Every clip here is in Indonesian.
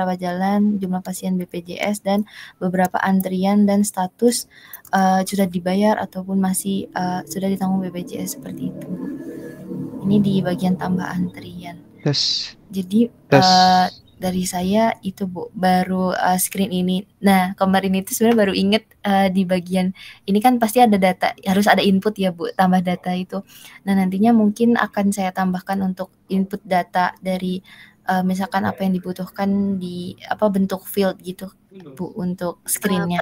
rawat jalan, jumlah pasien BPJS, dan beberapa antrian dan status sudah dibayar ataupun masih sudah ditanggung BPJS seperti itu. Ini di bagian tambah antrian. Terus Jadi dari saya itu Bu, baru screen ini. Nah kemarin itu sebenarnya baru inget di bagian ini kan pasti ada data, harus ada input ya Bu, tambah data itu. Nah nantinya mungkin akan saya tambahkan untuk input data dari misalkan apa yang dibutuhkan di bentuk field gitu Bu untuk screen-nya.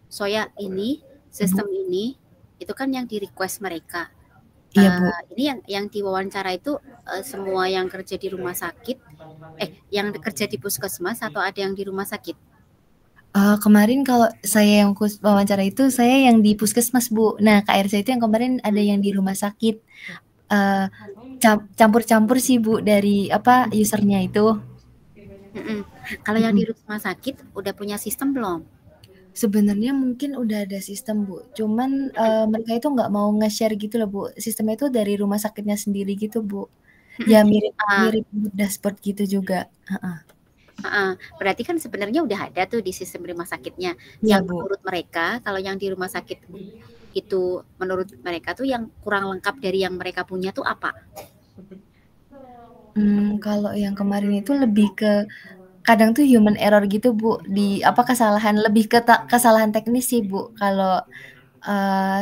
Soya ini sistem ini itu kan yang di request mereka. Iya Bu. Ini yang diwawancara itu semua yang kerja di rumah sakit, yang kerja di puskesmas atau ada yang di rumah sakit? Kemarin kalau saya yang wawancara itu saya yang di puskesmas Bu. Nah KRC itu yang kemarin ada yang di rumah sakit. Campur-campur sih Bu dari usernya itu. Kalau yang di rumah sakit udah punya sistem belum? Sebenarnya mungkin udah ada sistem Bu, cuman mereka itu nggak mau nge-share gitu loh Bu, sistemnya itu dari rumah sakitnya sendiri gitu Bu. Ya mirip dashboard gitu juga. Berarti kan sebenarnya udah ada tuh di sistem rumah sakitnya. Iya, Yang Bu. menurut mereka, kalau yang di rumah sakit itu menurut mereka tuh yang kurang lengkap dari yang mereka punya tuh apa? Kalau yang kemarin itu lebih ke kadang tuh human error gitu Bu, di kesalahan, lebih ke kesalahan teknis sih Bu. Kalau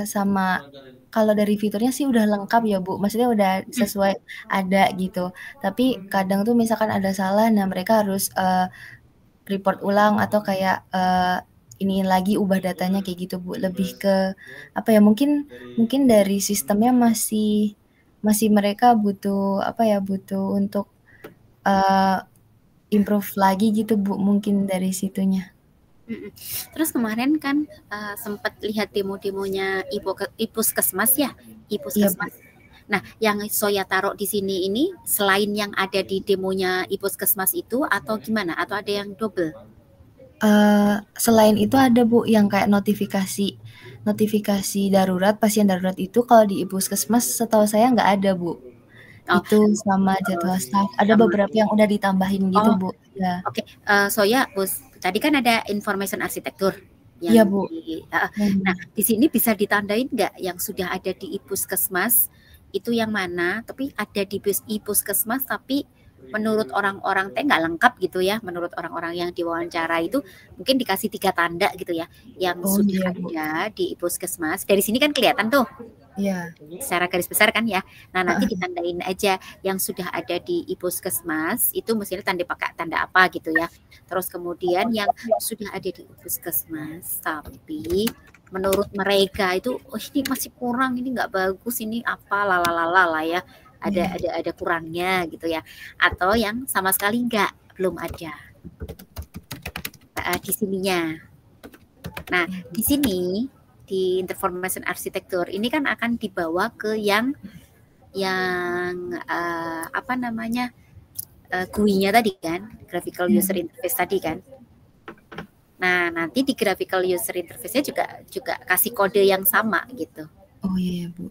sama kalau dari fiturnya sih udah lengkap ya Bu, maksudnya udah sesuai ada gitu. Tapi kadang tuh misalkan ada salah, nah mereka harus report ulang atau kayak iniin lagi, ubah datanya kayak gitu Bu. Lebih ke mungkin dari sistemnya masih mereka butuh butuh untuk improve lagi gitu Bu, mungkin dari situnya. Terus kemarin kan sempat lihat demo-demonya Ipuskesmas ya, Ipuskesmas. Iya, nah, yang Soya taruh di sini ini selain yang ada di demonya Ipuskesmas itu atau gimana? Atau ada yang double? Selain itu ada Bu yang kayak notifikasi darurat, pasien darurat itu kalau di Ipuskesmas setahu saya nggak ada Bu. Itu sama jadwal staff. Ada beberapa yang udah ditambahin gitu Bu. Ya. Oke, Soya, Bos, tadi kan ada information arsitektur. Iya Bu. Nah, di sini bisa ditandain nggak yang sudah ada di Ipuskesmas itu yang mana? Tapi ada di Ipuskesmas tapi menurut orang-orang nggak lengkap gitu ya, menurut orang-orang yang diwawancara itu mungkin dikasih 3 tanda gitu ya, yang sudah ada di Puskesmas. Dari sini kan kelihatan tuh. Iya. Secara garis besar kan ya. Nah nanti ditandain aja yang sudah ada di Puskesmas itu mestinya pakai tanda apa gitu ya. Terus kemudian yang sudah ada di Puskesmas tapi menurut mereka itu ini masih kurang, ini nggak bagus, ini apa lalalala ya. Ada kurangnya gitu ya, atau yang sama sekali belum ada di sininya. Nah di sini di information arsitektur ini kan akan dibawa ke yang GUI-nya tadi kan, graphical user interface tadi kan. Nah nanti di graphical user interface-nya juga kasih kode yang sama gitu. Oh iya Bu.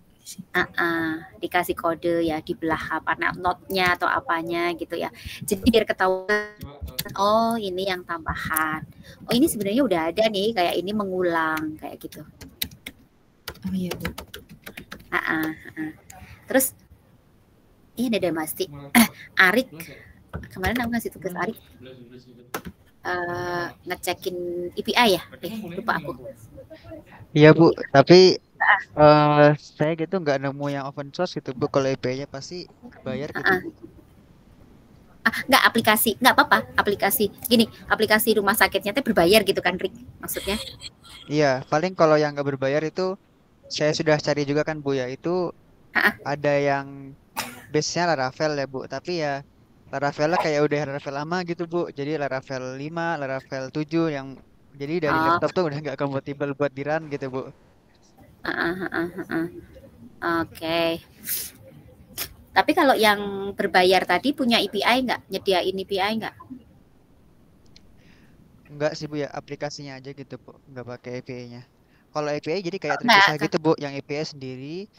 Dikasih kode ya di belah note-nya atau apanya gitu ya. Jadi biar ketahuan, oh ini yang tambahan. Oh ini sebenarnya udah ada nih, kayak ini mengulang kayak gitu. Oh iya Bu. Terus ini ada Masti. Arik kemarin aku ngasih tugas Arik ngecekin API ya. Lupa aku. Iya Bu, tapi saya gitu nggak nemu yang open source gitu Bu. Kalau API-nya pasti bayar gitu Bu. Nggak aplikasi, nggak apa-apa aplikasi gini, aplikasi rumah sakitnya itu berbayar gitu kan Rick maksudnya? Iya, paling kalau yang nggak berbayar itu saya sudah cari juga kan Bu ya, itu ada yang base-nya Laravel ya Bu, tapi ya Laravel kayak udah Laravel lama gitu Bu, jadi Laravel 5, Laravel 7 yang jadi dari laptop tuh udah nggak kompatibel buat di run gitu Bu. Oke. Tapi kalau yang berbayar tadi punya API nggak? Nyediain API nggak? Enggak sih Bu ya, aplikasinya aja gitu Bu, nggak pakai API-nya. Kalau API jadi kayak terpisah gitu Bu, yang API sendiri,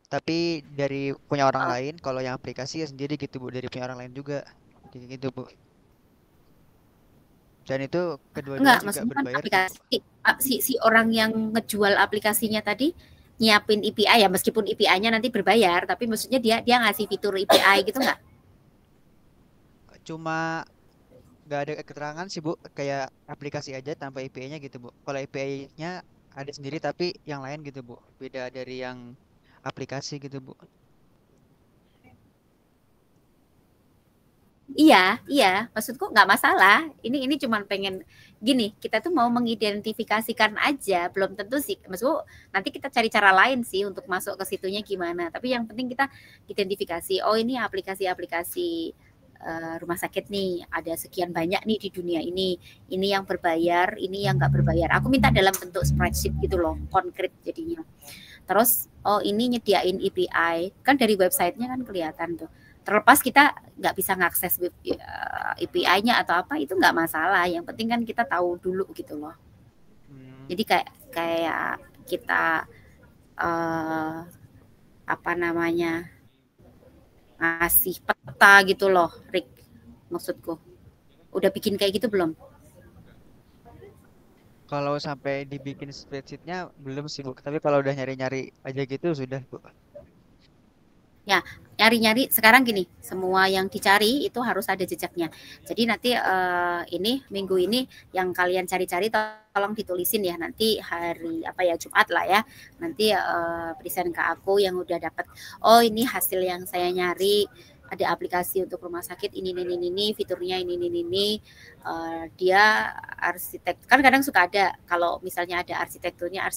tapi dari punya orang lain. Kalau yang aplikasi ya sendiri gitu Bu, dari punya orang lain juga, gitu Bu. Dan itu kedua-duanya Enggak, juga maksudnya kan berbayar, Bu. aplikasi si orang yang ngejual aplikasinya tadi nyiapin API ya, meskipun API-nya nanti berbayar, tapi maksudnya dia ngasih fitur API gitu nggak? Cuma nggak ada keterangan sih, Bu, kayak aplikasi aja tanpa API-nya gitu, Bu. Kalau API-nya ada sendiri tapi yang lain gitu, Bu. Beda dari yang aplikasi gitu, Bu. Iya, maksudku nggak masalah. Ini cuma pengen gini, kita tuh mau mengidentifikasikan aja, belum tentu sih. Maksudku nanti kita cari cara lain sih untuk masuk ke situnya gimana. Tapi yang penting kita identifikasi. Oh ini aplikasi-aplikasi rumah sakit nih, ada sekian banyak nih di dunia ini. Ini yang berbayar, ini yang nggak berbayar. Aku minta dalam bentuk spreadsheet gitu loh, konkret jadinya. Terus, oh ini nyediain API, kan dari websitenya kan kelihatan tuh. Terlepas kita nggak bisa ngakses API-nya atau apa, itu nggak masalah. Yang penting kan kita tahu dulu gitu loh. Jadi kayak kita apa namanya, ngasih peta gitu loh, Rick, maksudku. Udah bikin kayak gitu belum? Kalau sampai dibikin spreadsheet-nya belum sih, Bu. Tapi kalau udah nyari-nyari aja gitu sudah, Bu. Ya, nyari-nyari sekarang gini, semua yang dicari itu harus ada jejaknya. Jadi nanti ini minggu ini yang kalian cari-cari tolong ditulisin ya, nanti hari apa ya, Jumat lah ya. Nanti present ke aku yang udah dapat. Oh, ini hasil yang saya nyari. Ada aplikasi untuk rumah sakit ini, fiturnya ini. Dia arsitek, kan kadang suka ada kalau misalnya ada arsitekturnya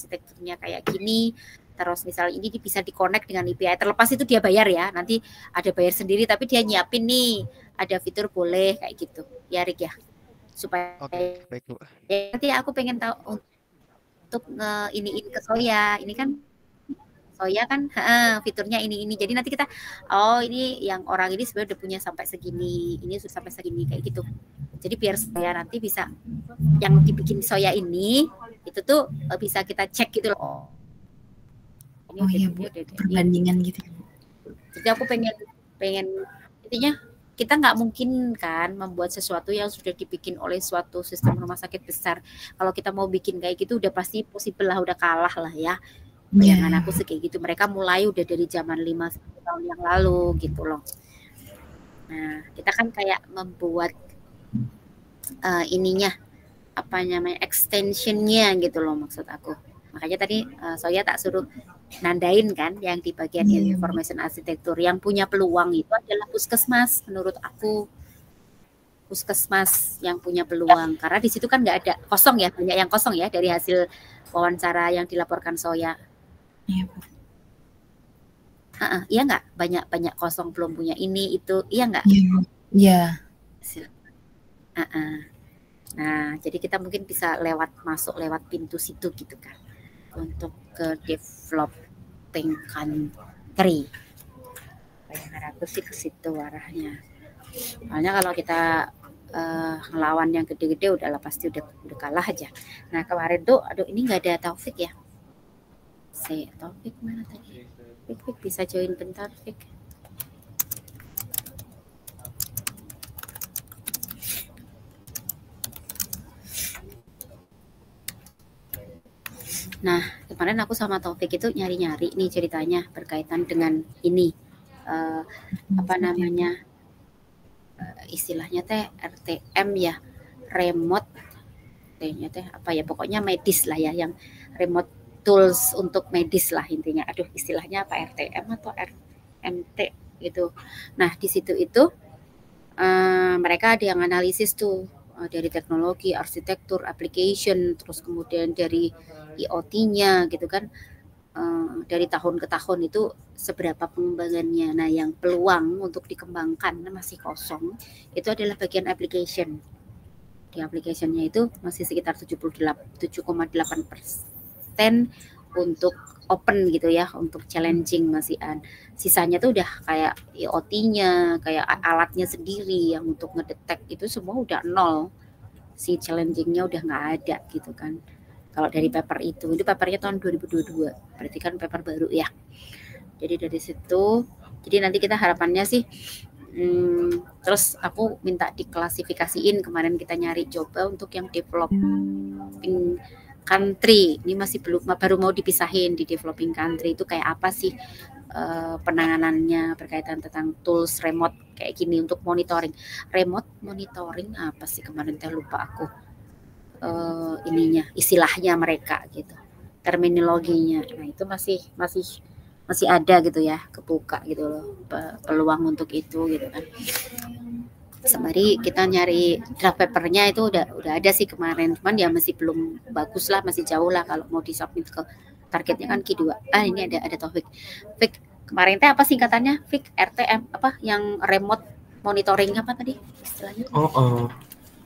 kayak gini. Terus misalnya ini bisa di-connect dengan API, terlepas itu dia bayar ya, nanti ada bayar sendiri, tapi dia nyiapin nih, ada fitur boleh kayak gitu, ya Rick ya, supaya baik, Bu. Ya, nanti aku pengen tahu untuk iniin ke Soya, ini kan Soya kan fiturnya ini, jadi nanti kita, oh ini yang orang ini sebenarnya udah punya sampai segini, ini sudah sampai segini kayak gitu, jadi biar saya nanti bisa yang dibikin Soya ini, itu tuh bisa kita cek gitu loh. Oh iya, Bu, perbandingan gitu. Jadi aku pengen intinya kita nggak mungkin kan membuat sesuatu yang sudah dibikin oleh suatu sistem rumah sakit besar. Kalau kita mau bikin kayak gitu udah pasti possible lah, udah kalah lah ya. Bayangan aku sih kayak gitu. Mereka mulai udah dari zaman 5 tahun yang lalu gitu loh. Nah, kita kan kayak membuat ininya apa namanya, extensionnya gitu loh maksud aku. Makanya tadi Soya tak suruh nandain kan yang di bagian information arsitektur, yang punya peluang itu adalah puskesmas menurut aku. Puskesmas yang punya peluang, karena di situ kan nggak ada kosong ya, banyak yang kosong ya dari hasil wawancara yang dilaporkan Soya. Iya, iya nggak, banyak kosong, belum punya ini itu, iya nggak? Iya. Nah, jadi kita mungkin bisa masuk lewat pintu situ gitu kan, untuk ke developing country. Bayangan aku sih ke situ arahnya. Soalnya kalau kita ngelawan yang gede-gede udahlah pasti udah kalah aja. Nah kemarin tuh, aduh ini nggak ada Taufik ya. Taufik mana tadi? Fik bisa join bentar, Fik. Nah, kemarin aku sama Taufik itu nyari-nyari nih ceritanya berkaitan dengan ini, apa namanya, istilahnya teh RTM ya, remote tehnya teh apa ya, pokoknya medis lah ya, yang remote tools untuk medis lah intinya. Aduh, istilahnya apa, RTM atau RMT gitu. Nah, di situ itu mereka ada yang analisis tuh dari teknologi, arsitektur, application, terus kemudian dari IoT-nya gitu kan, dari tahun ke tahun itu seberapa pengembangannya. Nah, yang peluang untuk dikembangkan masih kosong itu adalah bagian application. Di application-nya itu masih sekitar 7,8% untuk open gitu ya, untuk challenging masihan. Sisanya tuh udah kayak IoT-nya, kayak alatnya sendiri yang untuk ngedetek itu semua udah nol. Si challenging-nya udah nggak ada gitu kan. Kalau dari paper itu papernya tahun 2022, berarti kan paper baru ya. Jadi dari situ, jadi nanti kita harapannya sih Terus aku minta diklasifikasiin, kemarin kita nyari coba untuk yang developing country. Ini masih baru mau dipisahin di developing country itu kayak apa sih penanganannya berkaitan tentang tools remote kayak gini untuk monitoring. Remote monitoring apa sih kemarin lupa aku ininya, istilahnya mereka gitu, terminologinya. Nah itu masih ada gitu ya, kebuka gitu loh peluang untuk itu gitu kan. Sembari kita nyari draft papernya itu udah ada sih kemarin, cuman ya masih belum bagus lah, masih jauh lah kalau mau disubmit ke targetnya kan Q2. Ini ada Taufik. Fik, kemarin teh apa singkatannya? Fik, RTM apa yang remote monitoring apa tadi istilahnya?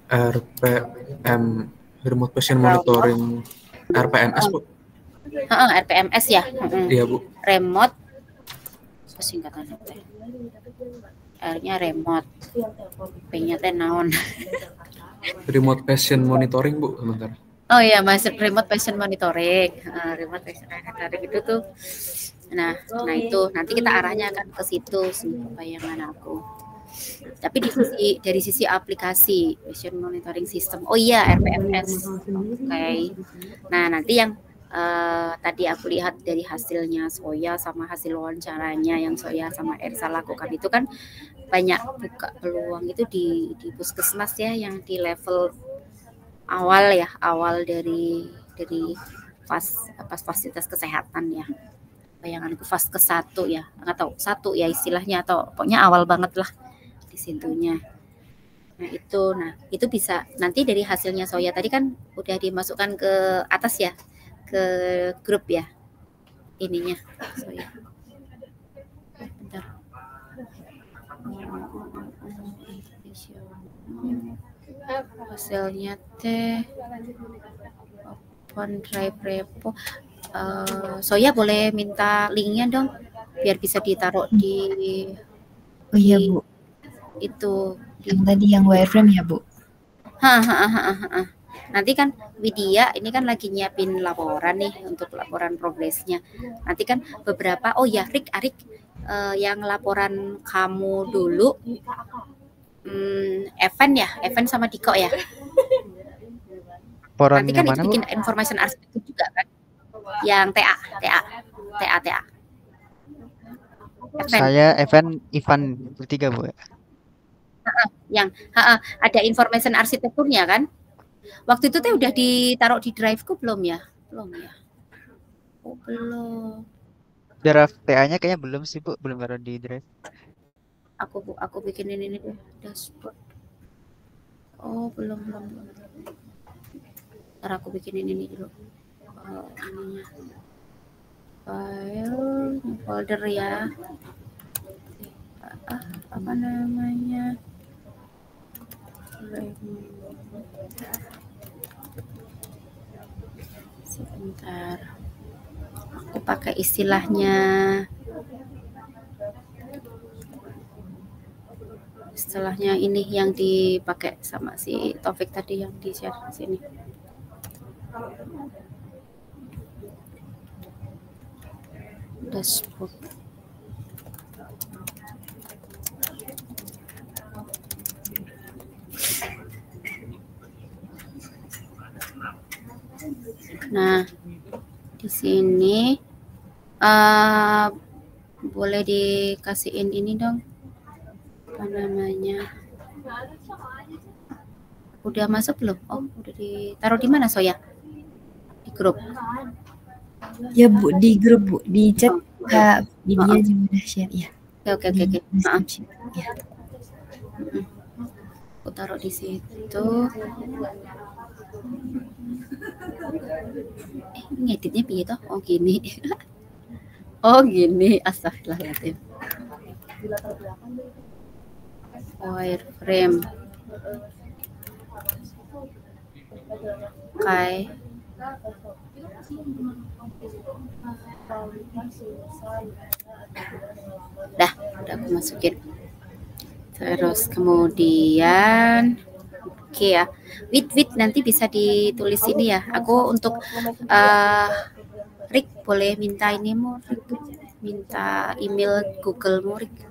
RPM, remote patient monitoring, RPMS Bu. RPMS ya. Iya Bu. Remote singkatannya teh. R-nya remote, P-nya teh naon. Remote patient monitoring Bu, sebentar. Oh iya, masuk remote patient monitoring. Remote patient monitoring itu tuh. Nah itu nanti kita arahnya akan ke situ sih bayangan aku. Tapi dari sisi aplikasi patient monitoring system. Oh iya, RPMS. Oke. Nah, nanti yang tadi aku lihat dari hasilnya Soya sama hasil wawancaranya yang Soya sama Ersa lakukan itu kan banyak buka peluang itu di puskesmas ya, yang di level awal dari fasilitas kesehatan ya. Bayanganku fase ke-1 ya, atau 1 ya istilahnya, atau pokoknya awal banget lah di situnya. Nah itu bisa nanti dari hasilnya Soya tadi kan udah dimasukkan ke atas ya, ke grup ya ininya Soya. Bentar. Hasilnya teh open drive repo. Soya boleh minta linknya dong biar bisa ditaruh di Bu, itu yang tadi yang wireframe ya Bu. Nanti kan Widya ini kan lagi nyiapin laporan nih untuk laporan progresnya. Nanti kan beberapa Arik yang laporan kamu dulu Evan sama Diko ya. Nanti kan itu bikin information arsitektur juga kan. Yang TA. Saya Ivan bertiga Bu. Yang ada information arsitekturnya kan. Waktu itu teh udah ditaruh di drive-ku belum ya? Belum ya. Oh, belum. Draft TA-nya kayaknya belum sih Bu, belum taruh di drive. Aku bikinin ini deh, dashboard. Oh, belum. Ntar aku bikinin ini dulu. Ininya. File, folder ya. Apa namanya? Sebentar. Aku pakai istilahnya ini yang dipakai sama si Taufik tadi yang di share di sini. Dashboard. Nah, di sini boleh dikasihin ini dong. Apa namanya? Udah masuk belum? Oh, udah ditaruh di mana Soya? Di grup. Ya Bu, di grup Bu, di chat Kak Widya juga udah share ya. Oke. Ya. Aku taruh di situ. Ngeditnya piye toh? Oh gini. Astagfirullahaladzim. Wireframe. Oke. Udah aku masukin. Terus kemudian ya. With nanti bisa ditulis ini ya. Aku untuk Rick boleh minta ini Rick, minta email Google-mu Rick.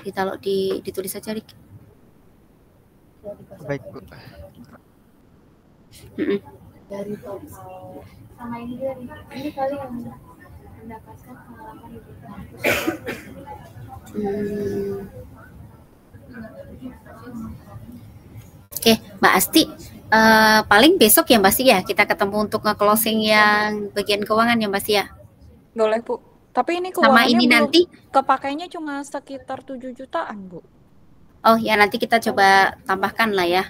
Ditaruh ditulis aja, Rik. Baik, Bu. Dari total sama ini kali yang mendapatkan pengalaman di kampus. Oke, Mbak Asti, paling besok ya Mbak Asti ya kita ketemu untuk nge-closing yang bagian keuangan ya Mbak Asti ya. Boleh Bu. Tapi ini Sama keuangannya ini belum nanti, kepakainya cuma sekitar 7 jutaan Bu. oh ya nanti kita coba tambahkan lah ya.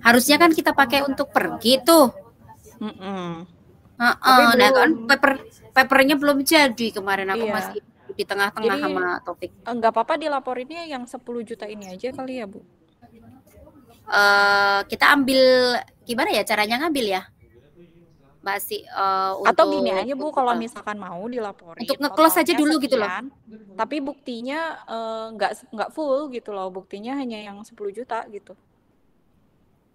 Harusnya kan kita pakai untuk pergi tuh. Nah kan papernya belum jadi kemarin, aku Iya. masih di tengah-tengah Jadi, sama Topik. Enggak apa-apa dilaporinnya yang 10 juta ini aja kali ya Bu. Kita ambil gimana ya caranya ngambil ya Mbak Asti, Atau gini aja Bu, kalau misalkan mau dilaporin untuk nge-close aja totalnya dulu gitu loh. sekian, tapi buktinya nggak full gitu loh, buktinya hanya yang 10 juta gitu.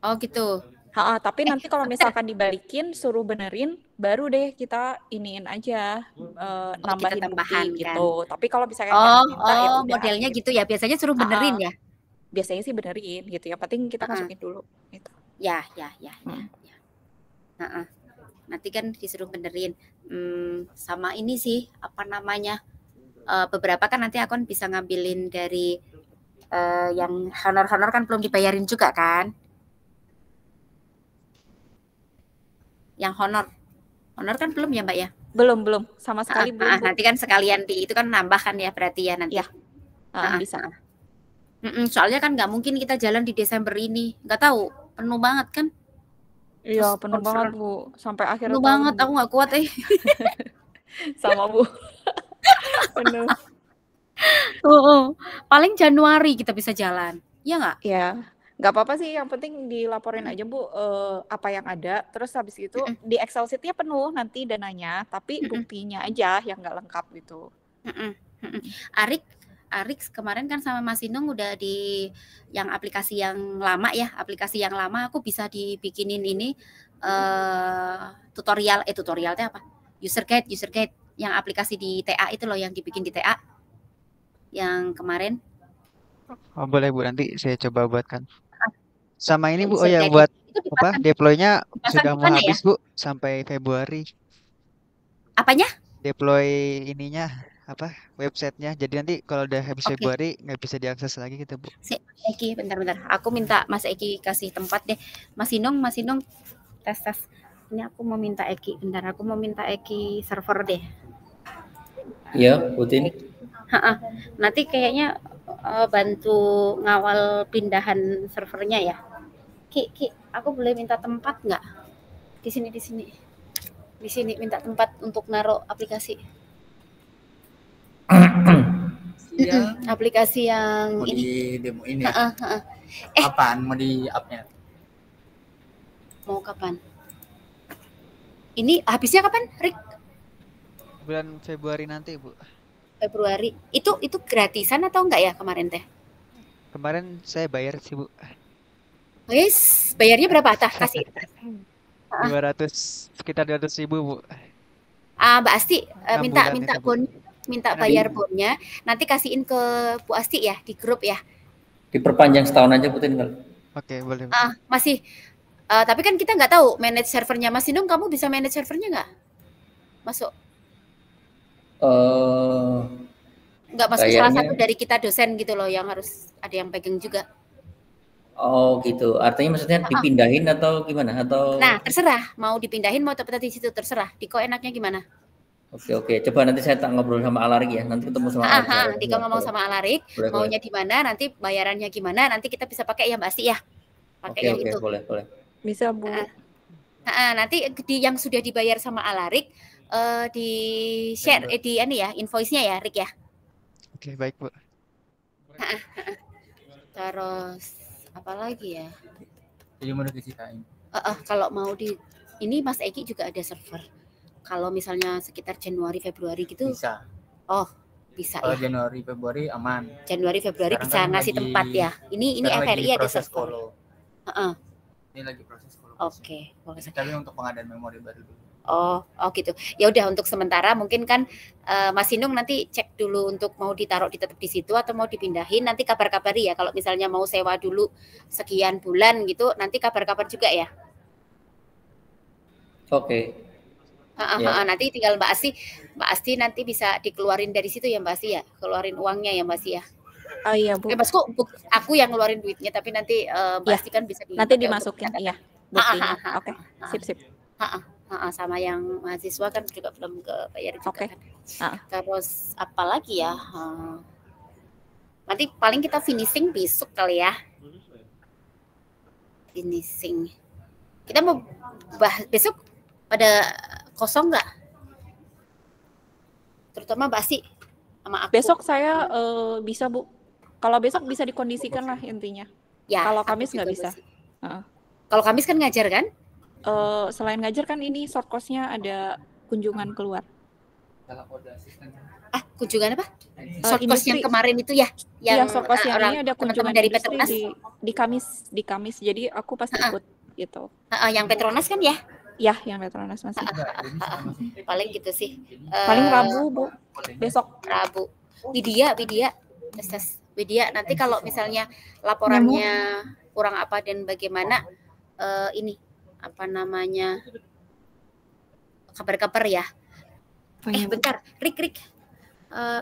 Oh gitu. Tapi nanti kalau misalkan dibalikin suruh benerin, baru deh kita iniin aja, nambahin kita tambahan, bukti kan? gitu. Tapi kalau misalkan nggak minta, ya udah, modelnya gitu ya, biasanya suruh benerin ya. Biasanya sih benerin gitu, yang penting kita masukin dulu gitu. Ya. Nanti kan disuruh benerin. Sama ini sih apa namanya, beberapa kan nanti aku bisa ngambilin dari yang honor kan belum dibayarin juga kan. Yang honor kan belum ya Mbak ya? Belum sama sekali belum. Nanti kan sekalian itu kan nambah kan ya berarti ya nanti. Ya. Bisa. Soalnya kan nggak mungkin kita jalan di Desember ini, nggak tahu penuh banget kan? Iya penuh banget Bu, sampai akhir penuh tahun. Banget, aku nggak kuat Sama Bu. Penuh. Paling Januari kita bisa jalan, ya nggak? Ya. Nggak apa-apa sih, yang penting dilaporin aja Bu apa yang ada, terus habis itu di Excel sheet-nya penuh nanti dananya, tapi buktinya aja yang nggak lengkap gitu. Arik kemarin kan sama Mas Inung udah di yang aplikasi yang lama ya, aku bisa dibikinin ini tutorialnya apa? User guide yang aplikasi di TA itu loh, yang dibikin di TA yang kemarin. Oh boleh Bu, nanti saya coba buatkan. Sama ini Bu, buat apa? Deploy-nya sudah mau habis Bu, sampai Februari. Apanya? Deploy ininya apa? Websitenya. Jadi nanti kalau udah habis Februari nggak bisa diakses lagi gitu Bu. Eki, bentar. Aku minta Mas Eki kasih tempat deh. Mas Inung, tes. Ini aku mau minta Eki, bentar. Aku mau minta Eki server deh. Iya, Putin. Nanti kayaknya bantu ngawal pindahan servernya ya. Ki, aku boleh minta tempat nggak? Di sini minta tempat untuk naruh aplikasi. Aplikasi yang mau ini. Di demo ini. Kapan mau di up-nya? Mau kapan? Ini habisnya kapan, Rik? Bulan Februari nanti Bu. Februari. Itu gratisan atau enggak ya kemarin teh? Kemarin saya bayar sih Bu. Yes, bayarnya berapa? Kasih. 200, sekitar 200.000 Bu. Mbak Asti minta bayar bonnya, nanti kasihin ke Bu Asti ya di grup ya. Diperpanjang setahun aja Putin kalau. Oke, boleh. Masih. Tapi kan kita nggak tahu manage servernya. Mas Inung, kamu bisa manage servernya nggak? Masuk? Nggak masuk salah satu dari kita dosen gitu loh, yang harus ada yang pegang juga. Oh gitu, artinya maksudnya dipindahin atau gimana? Atau? Nah terserah, mau dipindahin mau tetap di situ terserah. Diko enaknya gimana? Oke, coba nanti saya ngobrol sama Alarik ya, nanti ketemu sama Alarik. Diko ngomong sama Alarik, maunya di mana, nanti bayarannya gimana, nanti kita bisa pakai ya Mbak Asti ya. Pakai yang itu. Boleh. Bisa Bu. Nanti yang sudah dibayar sama Alarik di share di invoice-nya ya Rik ya. Oke, baik Bu. Terus apa lagi ya? Jadi mau diceritain. Kalau mau ini Mas Eki juga ada server. Kalau misalnya sekitar Januari Februari gitu. Bisa. Oh, bisa kalau ya. Januari Februari aman. Januari Februari bisa kan ngasih tempat ya. Ini FRI ada server. Ini lagi proses follow. Oke, Tapi untuk pengadaan memori baru dulu. Oh gitu. Ya udah untuk sementara mungkin kan Mas Inung nanti cek dulu untuk mau ditaruh tetap di situ atau mau dipindahin, nanti kabar-kabari ya kalau misalnya mau sewa dulu sekian bulan gitu, nanti kabar-kabar juga ya. Oke. Ya. Nanti tinggal Mbak Asti nanti bisa dikeluarin dari situ ya Mbak Asti ya, keluarin uangnya ya Mbak Asti ya. Oh iya Bu. Mas aku yang ngeluarin duitnya, tapi nanti Mbak Asti kan bisa nanti dimasukin iya buktinya. Oke, sip. Sama yang mahasiswa kan juga belum kebayar juga kan. Terus apa lagi ya? Nanti paling kita finishing besok kali ya. Finishing. Kita mau bahas besok pada kosong nggak? Terutama Mbak Asti sama aku. Besok saya bisa Bu. Kalau besok bisa dikondisikan lah intinya. Ya. Kalau Kamis nggak bisa. Kalau Kamis kan ngajar kan? Selain ngajar kan ini short course-nya ada kunjungan keluar. Kunjungan apa? Short course yang kemarin itu ya? Yang short course yang ini ada kunjungan dari industri Petronas di Kamis. Jadi aku pasti ikut gitu. Yang Petronas kan ya? Ya, yang Petronas masih. Paling gitu sih. Paling Rabu Bu. Besok Rabu. Widya. Nanti kalau misalnya laporannya kurang apa dan bagaimana ini apa namanya kabar-kabar ya. Bentar, Rik.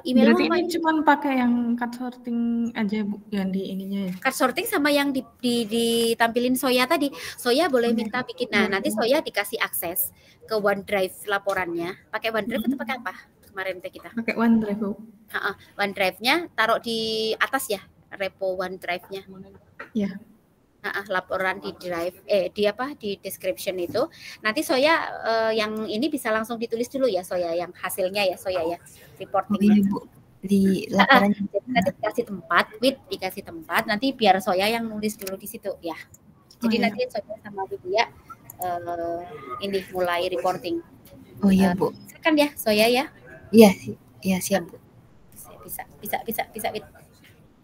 Email berarti ini cuma pakai yang cut sorting aja Bu, yang di ininya ya. Cut sorting sama yang ditampilin Soya tadi. Soya boleh minta bikin. Nah, nanti Soya dikasih akses ke OneDrive laporannya. Pakai OneDrive atau pakai apa? Kemarin kita. Pakai OneDrive Bu. OneDrive-nya taruh di atas ya, repo OneDrive-nya. Iya. Laporan di drive di description itu. Nanti Soya yang ini bisa langsung ditulis dulu ya Soya, yang hasilnya ya Soya ya, reportingnya. Bu. Di laporannya. Nanti dikasih tempat, nanti biar Soya yang nulis dulu di situ ya. Jadi nanti Soya sama Widya ini mulai reporting. Oh iya Bu. Kan ya Soya ya? Iya siap Bu. Bisa Wid.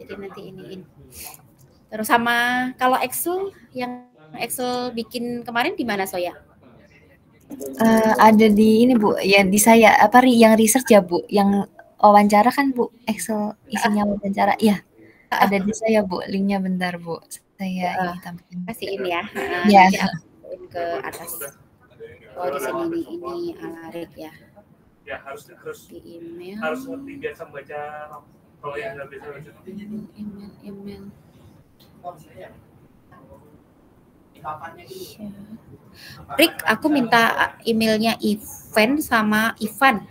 Jadi nanti iniin. Terus sama kalau Excel bikin kemarin di mana Soya? Ada di ini Bu, ya di saya yang research ya Bu, yang wawancara kan Bu, Excel isinya wawancara. Iya. Ada di saya Bu, linknya bentar Bu. Saya tampilin. Kasihin ya. Ya. Ke atas. Oh di sini ini Alarik ya. Ya harus di email. Harus biasa baca kalau yang nggak bisa baca. Email. Rik, aku minta emailnya Ivan sama Ivan.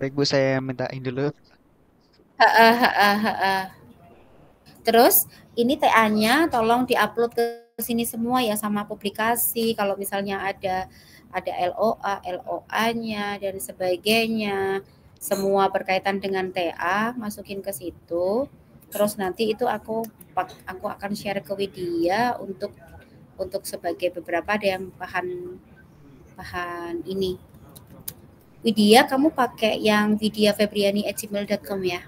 Baik Bu, saya mintain dulu. Terus ini TA-nya tolong diupload ke sini semua ya, sama publikasi. Kalau misalnya ada LOA-nya dan sebagainya. Semua berkaitan dengan TA masukin ke situ. Terus nanti itu aku akan share ke Widya untuk sebagai beberapa ada yang bahan ini. Widya, kamu pakai yang widyafebriani@gmail.com ya?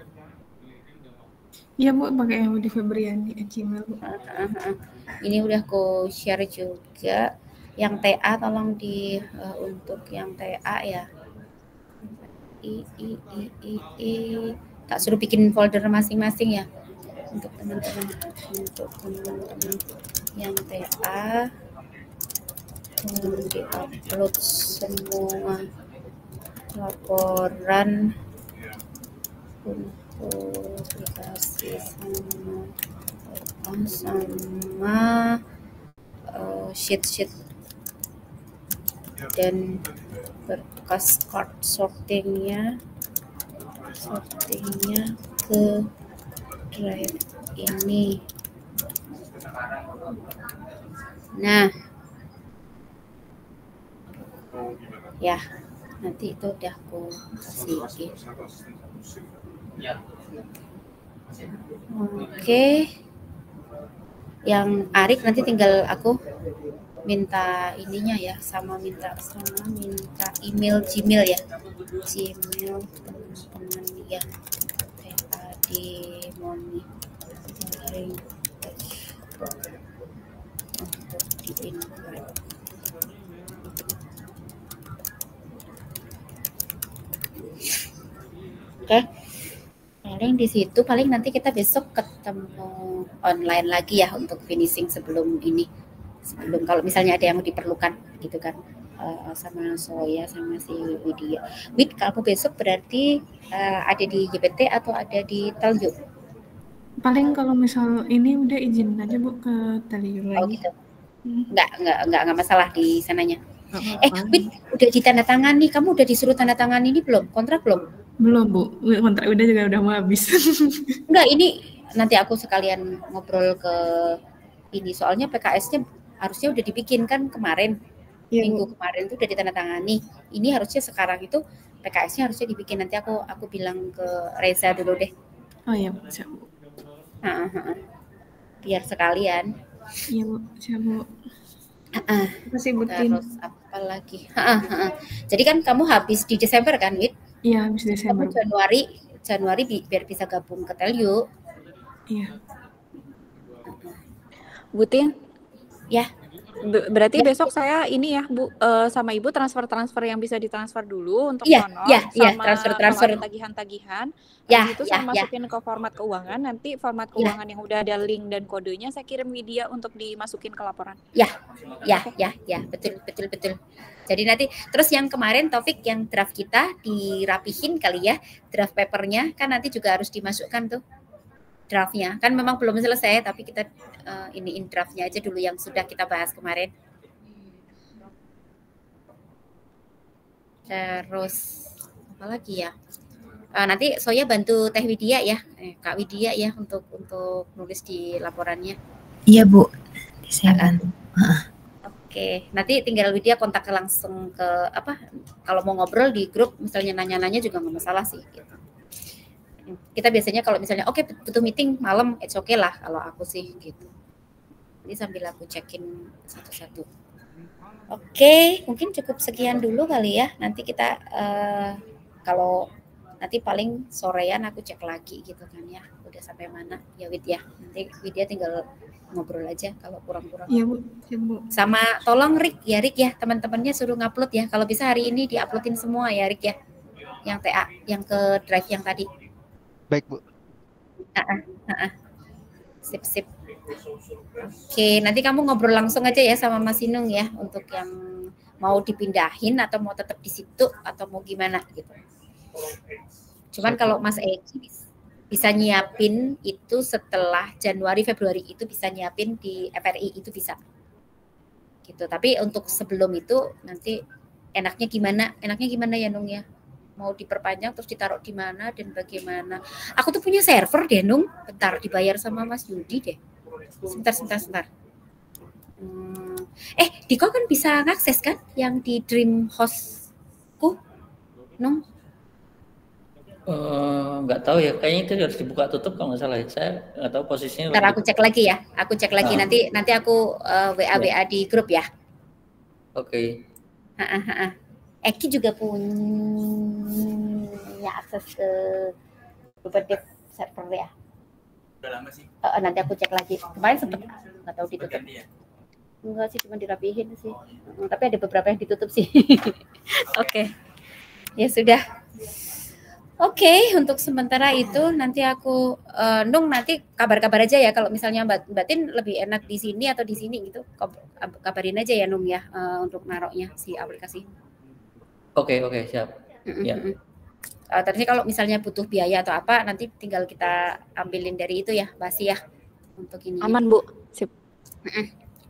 Iya Bu, pakai yang widyafebriani@gmail Bu. Ini udah aku share juga. Yang TA tolong untuk yang TA ya. Tak suruh bikin folder masing-masing ya untuk teman-teman yang TA di-upload semua laporan untuk dikasih sama sheet dan berkas card sortingnya ke drive ini. Nah, ya nanti itu udah aku kasih. Oke. Yang Arik nanti tinggal aku minta ininya ya, sama minta email Gmail ya, Gmail teman-teman ya, di monitoring untuk di invite. Oke. Paling di situ, paling nanti kita besok ketemu online lagi ya untuk finishing sebelum ini. Sebelum kalau misalnya ada yang diperlukan gitu kan. Sama Soya sama si Widya. Wid, kamu besok berarti ada di YPT atau ada di Telju? Paling kalau misal ini udah izin aja Bu ke Telju lagi. Oh gitu. Enggak masalah di sananya. Wid, udah ditandatangani, kamu udah disuruh tanda tangan ini belum? Kontrak belum? Belum Bu, kontrak udah mau habis. Enggak, ini nanti aku sekalian ngobrol ke ini, soalnya PKS-nya harusnya udah dibikin kan kemarin. Minggu kemarin tuh udah ditandatangani. Ini harusnya sekarang itu PKS-nya harusnya dibikin. Nanti aku bilang ke Reza dulu deh. Oh iya, siap Bu. Biar sekalian. Iya Bu, siap Bu. Terus apa lagi? Jadi kan kamu habis di Desember kan, Wid? Iya, habis Desember. Kamu Januari biar bisa gabung ke Telju. Iya. Butin? Ya. Berarti besok saya ini ya Bu, sama Ibu transfer yang bisa ditransfer dulu untuk sono, sama transfer tagihan-tagihan. Itu saya masukin ke format keuangan. Nanti format keuangan yang udah ada link dan kodenya saya kirim Widya untuk dimasukin ke laporan. Ya, betul. Jadi nanti terus yang kemarin Taufik yang draft kita dirapihin kali ya, draft papernya kan nanti juga harus dimasukkan tuh. Draftnya kan memang belum selesai, tapi kita iniin draftnya aja dulu yang sudah kita bahas kemarin. Terus apa lagi ya? Nanti Soya bantu Teh Widya ya, Kak Widya ya untuk nulis di laporannya. Iya Bu, saya bantu. Oke, nanti tinggal Widya kontak langsung ke kalau mau ngobrol di grup, misalnya nanya-nanya juga nggak masalah sih. Gitu. Kita biasanya kalau misalnya butuh meeting malam, it's okay lah kalau aku sih gitu. Jadi sambil aku cekin satu-satu. Oke, mungkin cukup sekian dulu kali ya. Nanti kita kalau nanti paling sorean aku cek lagi gitu kan ya. Udah sampai mana ya Wid ya. Nanti Widya tinggal ngobrol aja kalau kurang-kurang. Iya Bu, siap Bu. Sama tolong Rick ya teman-temannya suruh ngupload ya. Kalau bisa hari ini diuploadin semua ya Rick ya. Yang TA, yang ke drive yang tadi. Baik Bu. Sip. Oke, nanti kamu ngobrol langsung aja ya sama Mas Inung ya untuk yang mau dipindahin atau mau tetap di situ atau mau gimana gitu. Cuman kalau Mas Eki bisa nyiapin itu setelah Januari Februari itu bisa nyiapin di FRI itu bisa. Gitu. Tapi untuk sebelum itu nanti enaknya gimana ya Nung ya? Mau diperpanjang terus ditaruh di mana dan bagaimana. Aku tuh punya server deh Nung, bentar dibayar sama Mas Yudi deh. Sebentar. Diko kan bisa ngakses kan yang di Dream Hostku, Nung? Nggak tahu ya, kayaknya itu harus dibuka tutup kalau nggak salah ya. Saya nggak tahu posisinya. Ntar aku cek lagi ya, nanti aku WA di grup ya. Oke. Eki juga punya akses ke Google Dev server ya. Udah lama sih. Nanti aku cek lagi. Kemarin sempat nggak tahu ditutup. Enggak sih, cuma dirapihin sih. Tapi ada beberapa yang ditutup sih. Oke. Ya sudah. Oke, untuk sementara itu nanti aku Nung nanti kabar-kabar aja ya kalau misalnya Mbak Tin lebih enak di sini atau di sini gitu. Kabarin aja ya Nung ya untuk naroknya si aplikasi. Oke, siap. Ya. Terus kalau misalnya butuh biaya atau apa, nanti tinggal kita ambilin dari itu ya, Basi ya, untuk ini. Aman Bu, sip.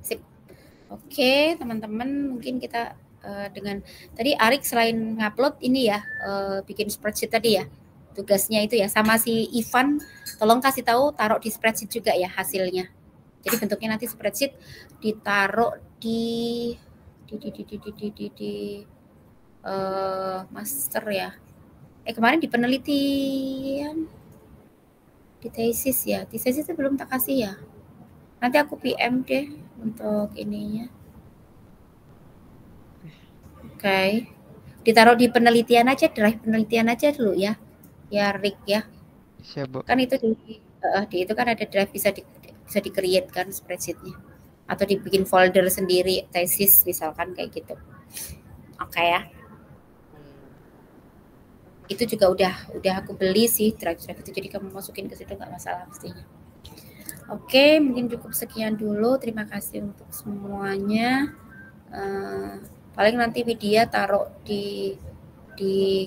Sip. Oke, teman-teman, mungkin kita dengan tadi Arik selain ngupload ini ya, bikin spreadsheet tadi ya, tugasnya itu ya, sama si Ivan, tolong kasih tahu, taruh di spreadsheet juga ya hasilnya. Jadi bentuknya nanti spreadsheet ditaruh di master ya. Kemarin di penelitian di tesis ya. Di tesis itu belum tak kasih ya. Nanti aku PM deh untuk ininya. Oke. Ditaruh di penelitian aja, drive penelitian aja dulu ya. Ya Rick ya. Siap, Bu. Kan itu di itu kan ada drive bisa di-create kan spreadsheet-nya. Atau dibikin folder sendiri tesis misalkan kayak gitu. Oke ya. itu juga udah aku beli sih drive itu, jadi kamu masukin ke situ nggak masalah pastinya. Oke, mungkin cukup sekian dulu. Terima kasih untuk semuanya. Paling nanti Widya taruh di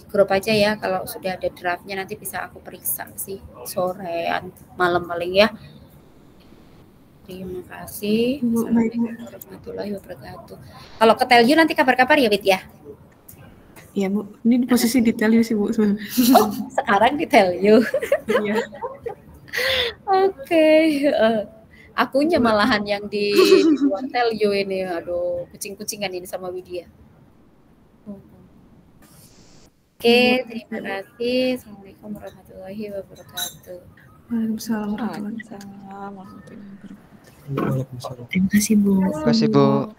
grup aja ya, kalau sudah ada draftnya nanti bisa aku periksa sih sorean malam paling ya. Terima kasih. Assalamualaikum warahmatullahi wabarakatuh. Kalau ke Telju nanti kabar-kabar ya Widya. Iya Bu, ini di posisi di Telju sih Bu sebenarnya. Oh, sekarang di Telju. Iya. Oke. Akunya malahan yang di luar Telju ini, aduh, kucing-kucingan ini sama Widya. Oke, terima kasih. Assalamualaikum warahmatullahi wabarakatuh. Waalaikumsalam warahmatullahi wabarakatuh. Waalaikumsalam. Terima kasih Bu. Terima kasih Bu.